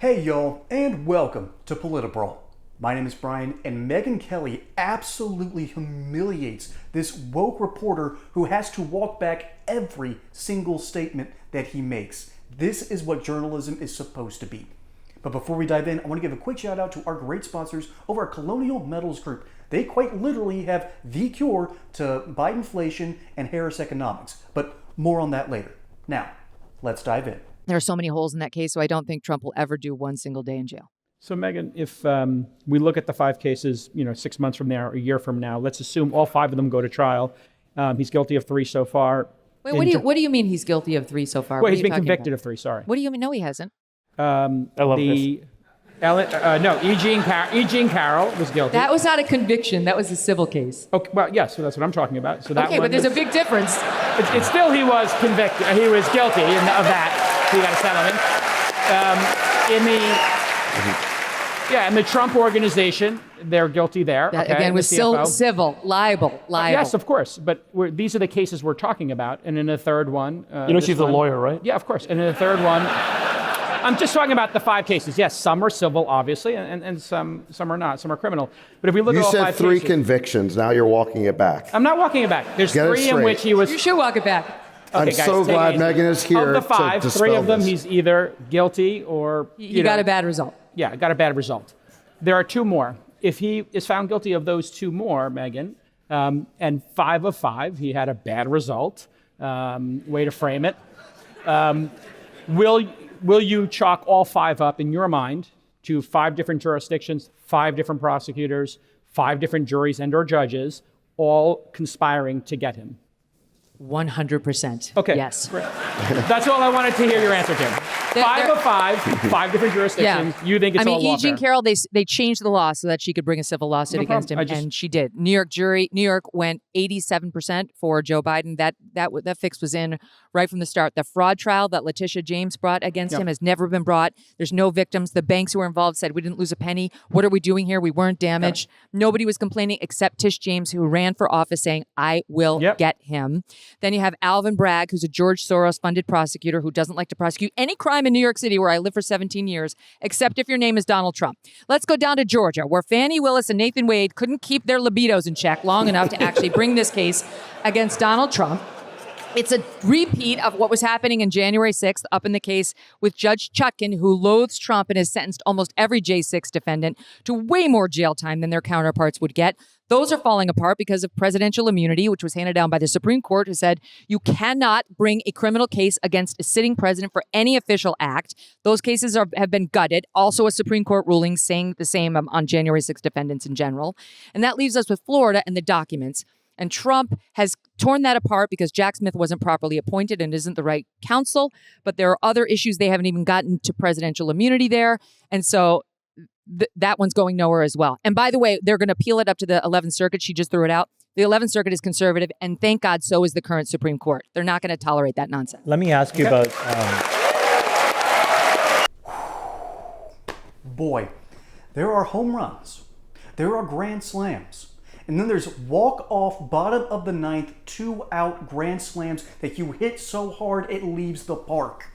Hey y'all, and welcome to Politibrawl. My name is Brian, and Megyn Kelly absolutely humiliates this woke reporter who has to walk back every single statement that he makes. This is what journalism is supposed to be. But before we dive in, I want to give a quick shout out to our great sponsors over at Colonial Metals Group. They quite literally have the cure to Bidenflation and Harris economics, but more on that later. Now, let's dive in. There are so many holes in that case, so I don't think Trump will ever do one single day in jail. So, Megyn, if we look at the 5 cases, 6 months from now, a year from now, let's assume all 5 of them go to trial. He's guilty of 3 so far. Wait, what do you mean he's guilty of 3 so far? Well, he's been convicted of 3, sorry. What do you mean? No, he hasn't. I love this. Eugene Carroll was guilty. That was not a conviction. That was a civil case. Okay, well, yes, so that's what I'm talking about. So that okay, but there's a big difference. It's still he was convicted. He was guilty of that. He got a settlement. In the Trump organization, they're guilty there. That, okay, again, was still civil, libel. Yes, of course. But these are the cases we're talking about. And in the third one... she's a lawyer, right? Yeah, of course. And in the third one... I'm just talking about the 5 cases. Yes, some are civil, obviously, and some are not. Some are criminal. But if we look at all 5 cases... You said 3 convictions. Now you're walking it back. I'm not walking it back. There's 3 in which he was... You should walk it back. Okay, I'm guys, so glad Megyn is here. Of the 5, to 3 of them this. he's either guilty or... He got a bad result. Yeah, got a bad result. There are 2 more. If he is found guilty of those 2 more, Megyn, and 5 of 5, he had a bad result. Way to frame it. Will you chalk all 5 up in your mind to 5 different jurisdictions, 5 different prosecutors, 5 different juries and or judges, all conspiring to get him? 100%. Okay. Yes. That's all I wanted to hear your answer to. 5 of 5, 5 different jurisdictions. Yeah. You think it's all lawfare? Eugene Carroll, they changed the law so that she could bring a civil lawsuit against him, and she did. New York went 87% for Joe Biden. That fix was in right from the start. The fraud trial that Letitia James brought against him has never been brought. There's no victims. The banks who were involved said, we didn't lose a penny. What are we doing here? We weren't damaged. Nobody was complaining except Tish James, who ran for office saying, I will get him. Then you have Alvin Bragg, who's a George Soros-funded prosecutor who doesn't like to prosecute any crime in New York City, where I lived for 17 years, except if your name is Donald Trump. Let's go down to Georgia, where Fani Willis and Nathan Wade couldn't keep their libidos in check long enough to actually bring this case against Donald Trump. It's a repeat of what was happening in January 6th up in the case with Judge Chutkan, who loathes Trump and has sentenced almost every J6 defendant to way more jail time than their counterparts would get. Those are falling apart because of presidential immunity, which was handed down by the Supreme Court, who said you cannot bring a criminal case against a sitting president for any official act. Those cases have been gutted. Also a Supreme Court ruling saying the same on January 6 defendants in general. And that leaves us with Florida and the documents. And Trump has torn that apart because Jack Smith wasn't properly appointed and isn't the right counsel. But there are other issues. They haven't even gotten to presidential immunity there. And so that one's going nowhere as well. And by the way, they're going to appeal it up to the 11th Circuit. She just threw it out. The 11th Circuit is conservative. And thank God, so is the current Supreme Court. They're not going to tolerate that nonsense. Let me ask you about... Boy, there are home runs. There are grand slams. And then there's walk-off, bottom of the 9th, 2-out grand slams that you hit so hard it leaves the park.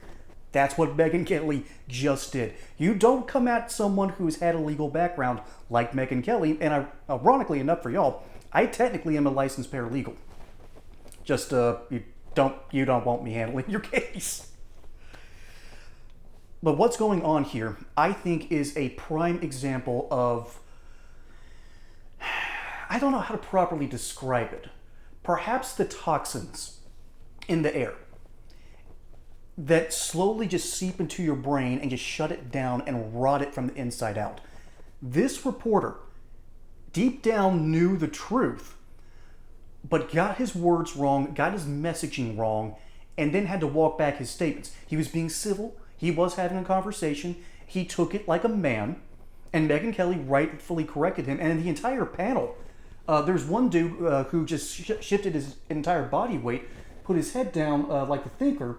That's what Megyn Kelly just did. You don't come at someone who's had a legal background like Megyn Kelly, and ironically enough for y'all, I technically am a licensed paralegal. Just you don't want me handling your case. But what's going on here, I think, is a prime example of... I don't know how to properly describe it. Perhaps the toxins in the air that slowly just seep into your brain and just shut it down and rot it from the inside out. This reporter deep down knew the truth, but got his words wrong, got his messaging wrong, and then had to walk back his statements. He was being civil. He was having a conversation. He took it like a man, and Megyn Kelly rightfully corrected him. And the entire panel, there's one dude who just shifted his entire body weight, put his head down like a thinker,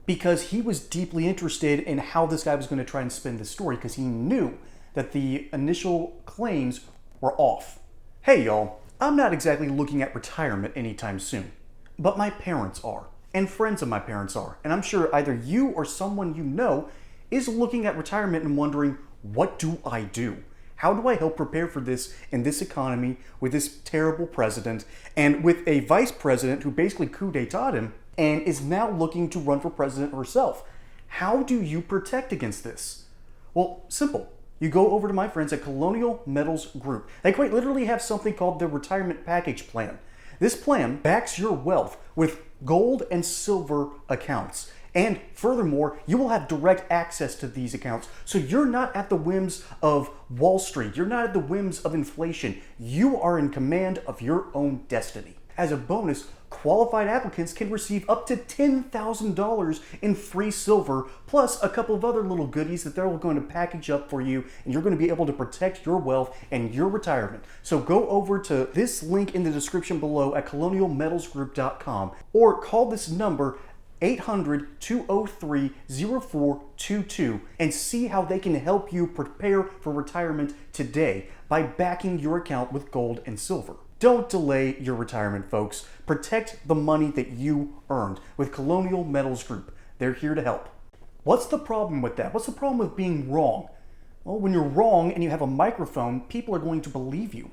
because he was deeply interested in how this guy was going to try and spin the story, because he knew that the initial claims were off. Hey y'all, I'm not exactly looking at retirement anytime soon, but my parents are, and friends of my parents are, and I'm sure either you or someone you know is looking at retirement and wondering, what do I do? How do I help prepare for this in this economy with this terrible president and with a vice president who basically coup d'etat him and is now looking to run for president herself? How do you protect against this? Well, simple. You go over to my friends at Colonial Metals Group. They quite literally have something called the Retirement Package Plan. This plan backs your wealth with gold and silver accounts. And furthermore, you will have direct access to these accounts. So you're not at the whims of Wall Street. You're not at the whims of inflation. You are in command of your own destiny. As a bonus, qualified applicants can receive up to $10,000 in free silver, plus a couple of other little goodies that they're going to package up for you, and you're going to be able to protect your wealth and your retirement. So go over to this link in the description below at colonialmetalsgroup.com or call this number 800-203-0422 and see how they can help you prepare for retirement today by backing your account with gold and silver. Don't delay your retirement, folks. Protect the money that you earned with Colonial Metals Group. They're here to help. What's the problem with that? What's the problem with being wrong? Well, when you're wrong and you have a microphone, people are going to believe you.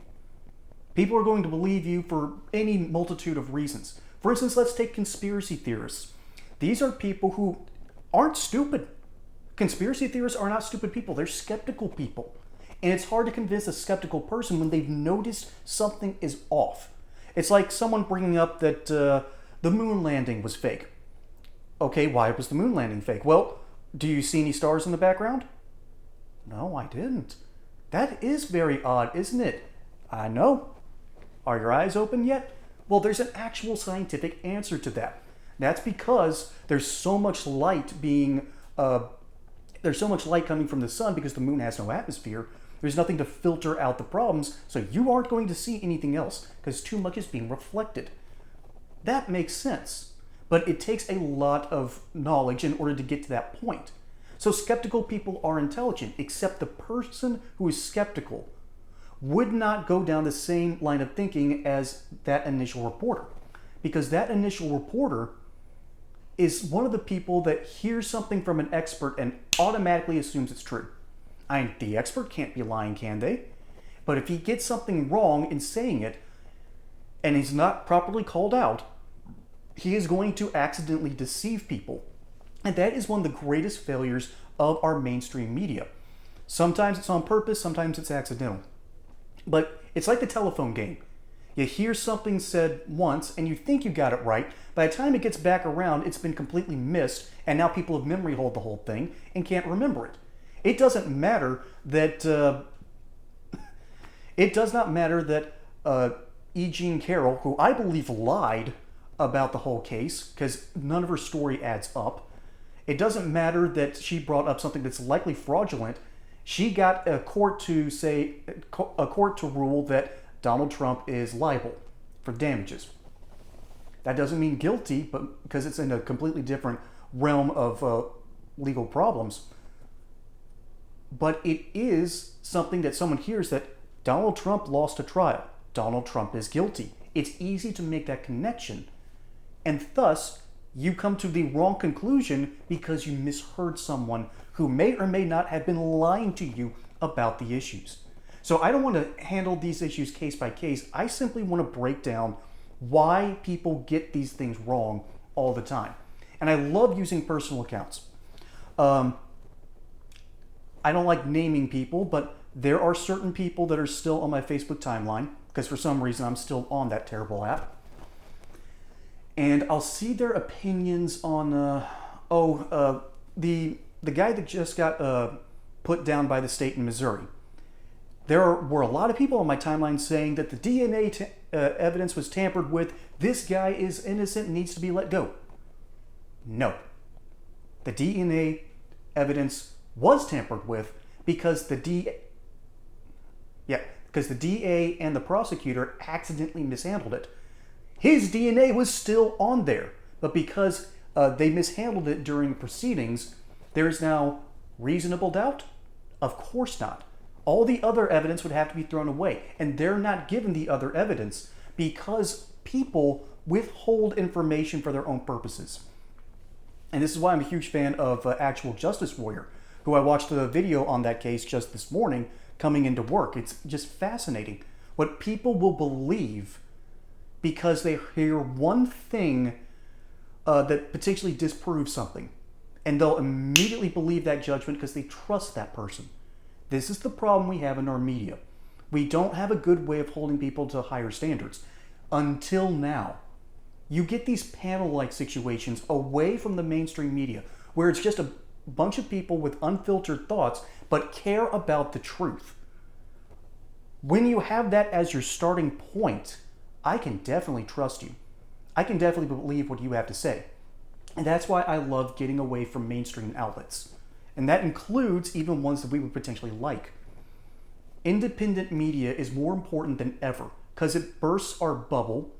People are going to believe you for any multitude of reasons. For instance, let's take conspiracy theorists. These are people who aren't stupid. Conspiracy theorists are not stupid people. They're skeptical people. And it's hard to convince a skeptical person when they've noticed something is off. It's like someone bringing up that the moon landing was fake. Okay, why was the moon landing fake? Well, do you see any stars in the background? No, I didn't. That is very odd, isn't it? I know. Are your eyes open yet? Well, there's an actual scientific answer to that. That's because there's so much light coming from the sun because the moon has no atmosphere. There's nothing to filter out the problems, so you aren't going to see anything else because too much is being reflected. That makes sense, but it takes a lot of knowledge in order to get to that point. So skeptical people are intelligent, except the person who is skeptical would not go down the same line of thinking as that initial reporter, because that initial reporter is one of the people that hears something from an expert and automatically assumes it's true. The expert can't be lying, can they? But if he gets something wrong in saying it, and he's not properly called out, he is going to accidentally deceive people. And that is one of the greatest failures of our mainstream media. Sometimes it's on purpose, sometimes it's accidental. But it's like the telephone game. You hear something said once, and you think you got it right. By the time it gets back around, it's been completely missed, and now people have memory hold the whole thing and can't remember it. It doesn't matter that E. Jean Carroll, who I believe lied about the whole case because none of her story adds up. It doesn't matter that she brought up something that's likely fraudulent. She got a court to rule that Donald Trump is liable for damages. That doesn't mean guilty, but because it's in a completely different realm of legal problems. But it is something that someone hears that Donald Trump lost a trial. Donald Trump is guilty. It's easy to make that connection. And thus, you come to the wrong conclusion because you misheard someone who may or may not have been lying to you about the issues. So I don't want to handle these issues case by case. I simply want to break down why people get these things wrong all the time. And I love using personal accounts. I don't like naming people, but there are certain people that are still on my Facebook timeline because for some reason I'm still on that terrible app. And I'll see their opinions on, the guy that just got put down by the state in Missouri. There were a lot of people on my timeline saying that the DNA evidence was tampered with. This guy is innocent and needs to be let go. No. The DNA evidence was tampered with because the DA and the prosecutor accidentally mishandled it. His DNA was still on there, but because they mishandled it during the proceedings, there is now reasonable doubt? Of course not. All the other evidence would have to be thrown away, and they're not given the other evidence because people withhold information for their own purposes. And this is why I'm a huge fan of Actual Justice Warrior. who I watched a video on that case just this morning coming into work. It's just fascinating what people will believe because they hear one thing that potentially disproves something. And they'll immediately believe that judgment because they trust that person. This is the problem we have in our media. We don't have a good way of holding people to higher standards. Until now. You get these panel-like situations away from the mainstream media where it's just a bunch of people with unfiltered thoughts but care about the truth. When you have that as your starting point, I can definitely trust you. I can definitely believe what you have to say. And that's why I love getting away from mainstream outlets. And that includes even ones that we would potentially like. Independent media is more important than ever because it bursts our bubble,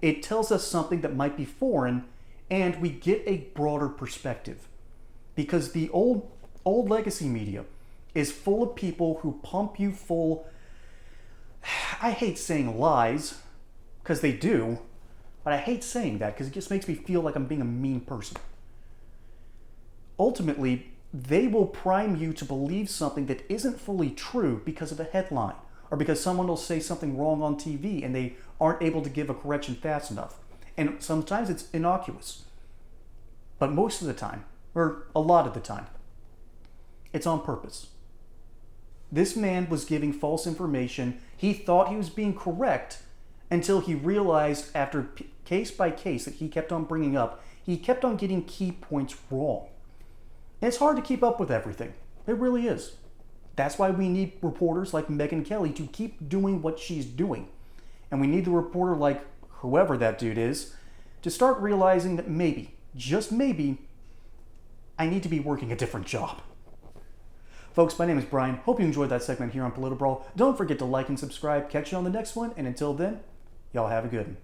it tells us something that might be foreign, and we get a broader perspective. Because the old legacy media is full of people who pump you full, I hate saying lies, because they do, but I hate saying that because it just makes me feel like I'm being a mean person. Ultimately, they will prime you to believe something that isn't fully true because of a headline, or because someone will say something wrong on TV and they aren't able to give a correction fast enough. And sometimes it's innocuous. But most of the time, or a lot of the time, it's on purpose. This man was giving false information. He thought he was being correct until he realized after case by case that he kept on bringing up, he kept on getting key points wrong. And it's hard to keep up with everything. It really is. That's why we need reporters like Megyn Kelly to keep doing what she's doing. And we need the reporter like whoever that dude is to start realizing that maybe, just maybe, I need to be working a different job. Folks, my name is Brian. Hope you enjoyed that segment here on Politbrawl. Don't forget to like and subscribe. Catch you on the next one. And until then, y'all have a good one.